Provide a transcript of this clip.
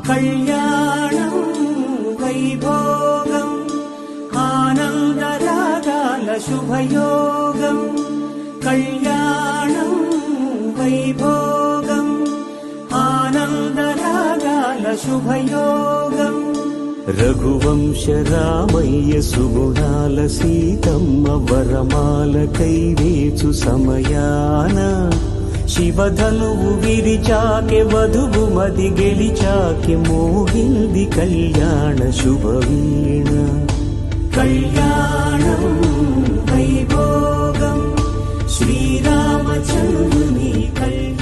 కళ్యాణం వైభోగం ఆనందరాగాల శుభయోగం కళ్యాణం వైభోగం ఆనందరాగాల శుభయోగం రఘువంశ రామయ్య సుగుణాల సీతమ్మ వరమాల కైవేచు సమయాన శివధనువు విరిచాకె వధువు మది గెలిచాకె మోగింది కళ్యాణ శుభవీణ కళ్యాణం వైభోగం శ్రీరామచంద్రుని కళ్యాణం